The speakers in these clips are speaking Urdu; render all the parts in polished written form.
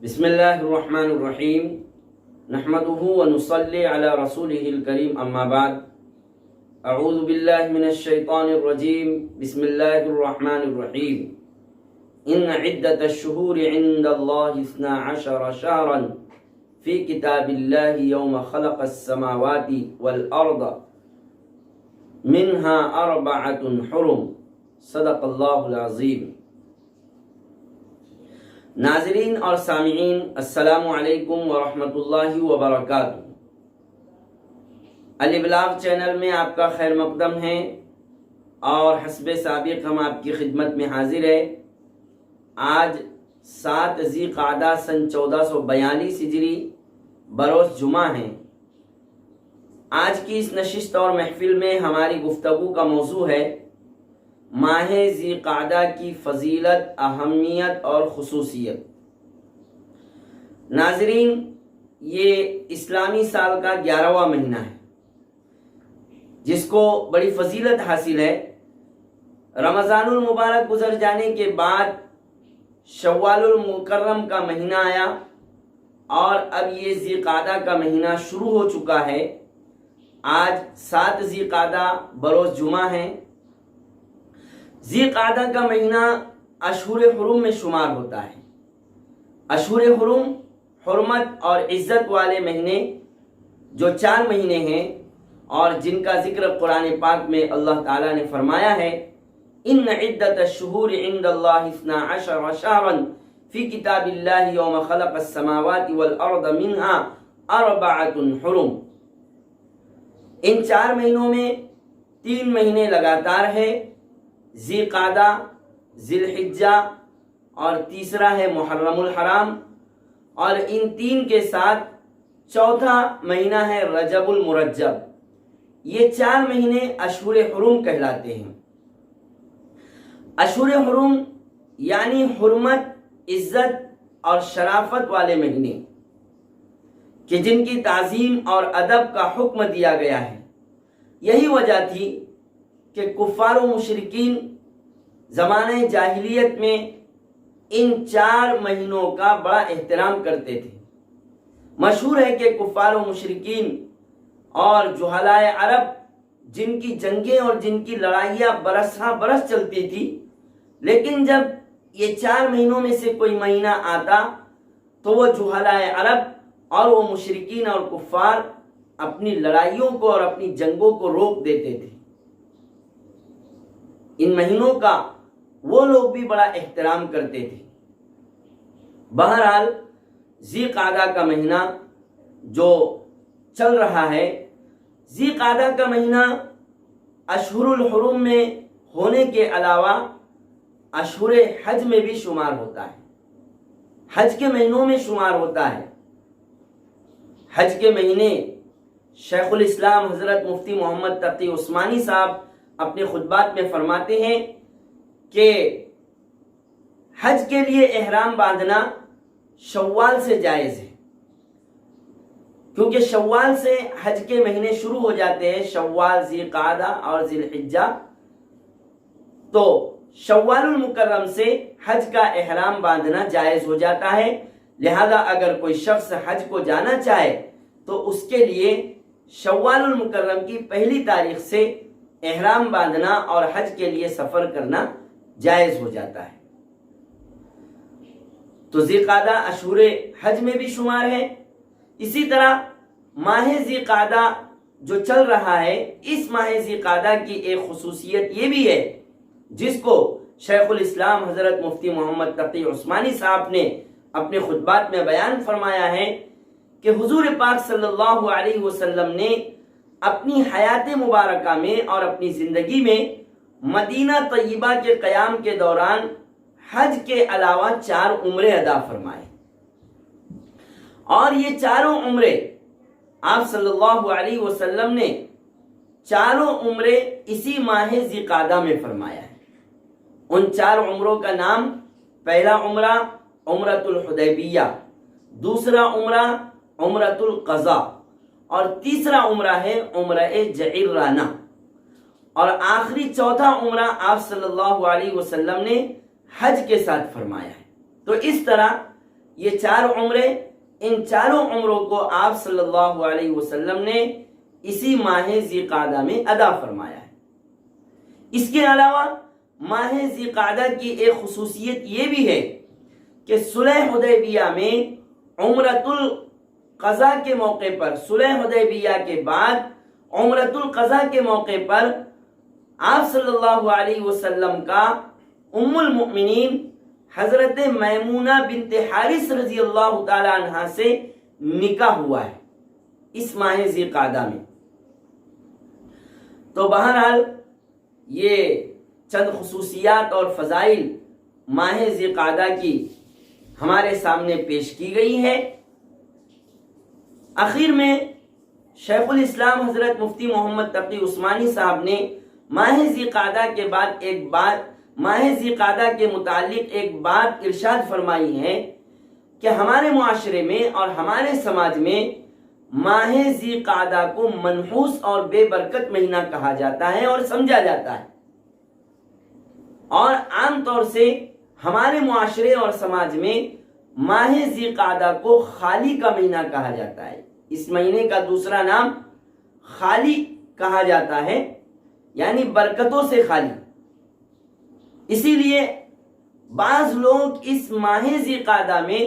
بسم اللہ الرحمن الرحیم نحمده ونصلی علی رسولہ الکریم اما بعد اعوذ باللہ من الشیطان الرجیم بسم اللہ الرحمن الرحیم ان عدت الشہور عند اللہ 12 شہرا فی کتاب اللہ یوم خلق السماوات والارض منها 4 حرم صدق اللہ العظیم۔ ناظرین اور سامعین السلام علیکم ورحمۃ اللہ وبرکاتہ۔ الابلاغ چینل میں آپ کا خیر مقدم ہے اور حسب سابق ہم آپ کی خدمت میں حاضر ہے۔ آج 7 ذی قعدہ سن 1442 ہجری بروز جمعہ ہے۔ آج کی اس نشست اور محفل میں ہماری گفتگو کا موضوع ہے ماہ ذی قعدہ کی فضیلت، اہمیت اور خصوصیت۔ ناظرین، یہ اسلامی سال کا 11واں مہینہ ہے جس کو بڑی فضیلت حاصل ہے۔ رمضان المبارک گزر جانے کے بعد شوال المکرم کا مہینہ آیا اور اب یہ ذی قعدہ کا مہینہ شروع ہو چکا ہے۔ آج 7 ذی قعدہ بروز جمعہ ہے۔ ذی قعدہ کا مہینہ اشہر حرم میں شمار ہوتا ہے۔ اشہر حرم حرمت اور عزت والے مہینے جو 4 مہینے ہیں اور جن کا ذکر قرآن پاک میں اللہ تعالیٰ نے فرمایا ہے ان عدت الشہور عند اللہ 12 شہرا فی کتاب اللہ یوم خلق السماوات والارض منها 4 حرم۔ ان 4 مہینوں میں 3 مہینے لگاتار ہے، ذی قعدہ، ذی الحجہ اور تیسرا ہے محرم الحرام، اور ان 3 کے ساتھ چوتھا مہینہ ہے رجب المرجب۔ یہ 4 مہینے اشہر حرم کہلاتے ہیں۔ اشہر حرم یعنی حرمت، عزت اور شرافت والے مہینے کہ جن کی تعظیم اور ادب کا حکم دیا گیا ہے۔ یہی وجہ تھی کہ کفار و مشرکین زمانہ جاہلیت میں ان 4 مہینوں کا بڑا احترام کرتے تھے۔ مشہور ہے کہ کفار و مشرکین اور جہلائے عرب جن کی جنگیں اور جن کی لڑائیاں برس ہاں برس چلتی تھی، لیکن جب یہ 4 مہینوں میں سے کوئی مہینہ آتا تو وہ جہلائے عرب اور وہ مشرکین اور کفار اپنی لڑائیوں کو اور اپنی جنگوں کو روک دیتے تھے۔ ان مہینوں کا وہ لوگ بھی بڑا احترام کرتے تھے۔ بہرحال ذی قعدہ کا مہینہ جو چل رہا ہے، ذی قعدہ کا مہینہ اشہر الحرم میں ہونے کے علاوہ اشہر حج میں بھی شمار ہوتا ہے، حج کے مہینوں میں شمار ہوتا ہے۔ حج کے مہینے شیخ الاسلام حضرت مفتی محمد تقی عثمانی صاحب اپنے خطبات میں فرماتے ہیں کہ حج کے لیے احرام باندھنا شوال سے جائز ہے، کیونکہ شوال سے حج کے مہینے شروع ہو جاتے ہیں، شوال، ذی قعدہ اور ذی الحجہ۔ تو شوال المکرم سے حج کا احرام باندھنا جائز ہو جاتا ہے۔ لہذا اگر کوئی شخص حج کو جانا چاہے تو اس کے لیے شوال المکرم کی 1 تاریخ سے احرام باندھنا اور حج کے لیے سفر کرنا جائز ہو جاتا ہے۔ تو ذی قعدہ اشہر حج میں بھی شمار ہے۔ اسی طرح ماہ ذی قعدہ جو چل رہا ہے، اس ماہ ذی قعدہ کی ایک خصوصیت یہ بھی ہے جس کو شیخ الاسلام حضرت مفتی محمد تقی عثمانی صاحب نے اپنے خطبات میں بیان فرمایا ہے کہ حضور پاک صلی اللہ علیہ وسلم نے اپنی حیات مبارکہ میں اور اپنی زندگی میں مدینہ طیبہ کے قیام کے دوران حج کے علاوہ 4 عمرے ادا فرمائے، اور یہ 4 عمرے آپ صلی اللہ علیہ وسلم نے 4 عمرے اسی ماہ ذی قعدہ میں فرمایا ہے۔ ان 4 عمروں کا نام، پہلا عمرہ عمرۃ الحدیبیہ، دوسرا عمرہ عمرۃ القضاء، اور تیسرا عمرہ ہے عمرہ جعرانہ، اور آخری چوتھا عمرہ آپ صلی اللہ علیہ وسلم نے حج کے ساتھ فرمایا ہے۔ تو اس طرح یہ 4 عمرے، ان چاروں عمروں کو آپ صلی اللہ علیہ وسلم نے اسی ماہ ذی قعدہ میں ادا فرمایا ہے۔ اس کے علاوہ ماہ ذی قعدہ کی ایک خصوصیت یہ بھی ہے کہ صلح حدیبیہ میں عمرۃ القضاء کے موقع پر، صلح حدیبیہ کے بعد عمرۃ القضاء کے موقع پر آپ صلی اللہ علیہ وسلم کا ام المؤمنین حضرت میمونہ بنت حارث رضی اللہ تعالی عنہا سے نکاح ہوا ہے اس ماہ ذی قعدہ میں۔ تو بہرحال یہ چند خصوصیات اور فضائل ماہ ذی قعدہ کی ہمارے سامنے پیش کی گئی ہے۔ آخر میں شیخ الاسلام حضرت مفتی محمد تقی عثمانی صاحب نے ماہ ذی قعدہ کے بعد ماہ ذی قعدہ کے متعلق ایک بات ارشاد فرمائی ہے کہ ہمارے معاشرے میں اور ہمارے سماج میں ماہ ذی قعدہ کو منحوس اور بے برکت مہینہ کہا جاتا ہے اور سمجھا جاتا ہے، اور عام طور سے ہمارے معاشرے اور سماج میں ماہ ذی قعدہ کو خالی کا مہینہ کہا جاتا ہے۔ اس مہینے کا دوسرا نام خالی کہا جاتا ہے، یعنی برکتوں سے خالی۔ اسی لیے بعض لوگ اس ماہ ذی قعدہ میں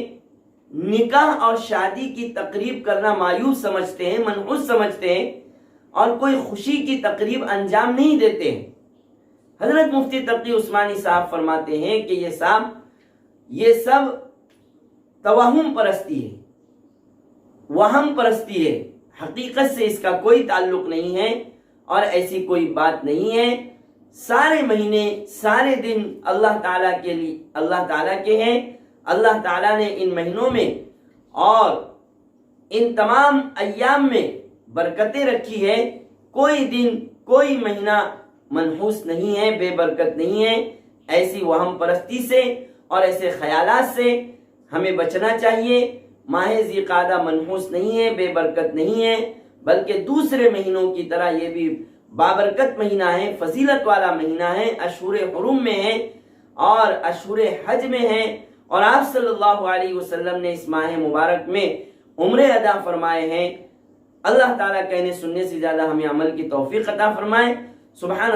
نکاح اور شادی کی تقریب کرنا معیوب سمجھتے ہیں، منحوس سمجھتے ہیں، اور کوئی خوشی کی تقریب انجام نہیں دیتے ہیں۔ حضرت مفتی تقی عثمانی صاحب فرماتے ہیں کہ یہ سب توہم پرستی ہے، وہم پرستی ہے، حقیقت سے اس کا کوئی تعلق نہیں ہے اور ایسی کوئی بات نہیں ہے۔ سارے مہینے، سارے دن اللہ تعالیٰ کے ہیں۔ اللہ تعالیٰ نے ان مہینوں میں اور ان تمام ایام میں برکتیں رکھی ہے۔ کوئی دن، کوئی مہینہ منحوس نہیں ہے، بے برکت نہیں ہے۔ ایسی وہم پرستی سے اور ایسے خیالات سے ہمیں بچنا چاہیے۔ ماہ ذی قعدہ منحوس نہیں ہے، بے برکت نہیں ہے، بلکہ دوسرے مہینوں کی طرح یہ بھی بابرکت مہینہ ہے، فضیلت والا مہینہ ہے، اشہر حرم میں ہے اور اشہر حج میں ہے، اور آپ صلی اللہ علیہ وسلم نے اس ماہ مبارک میں عمرے ادا فرمائے ہیں۔ اللہ تعالیٰ کہنے سننے سے زیادہ ہمیں عمل کی توفیق عطا فرمائے۔ سبحان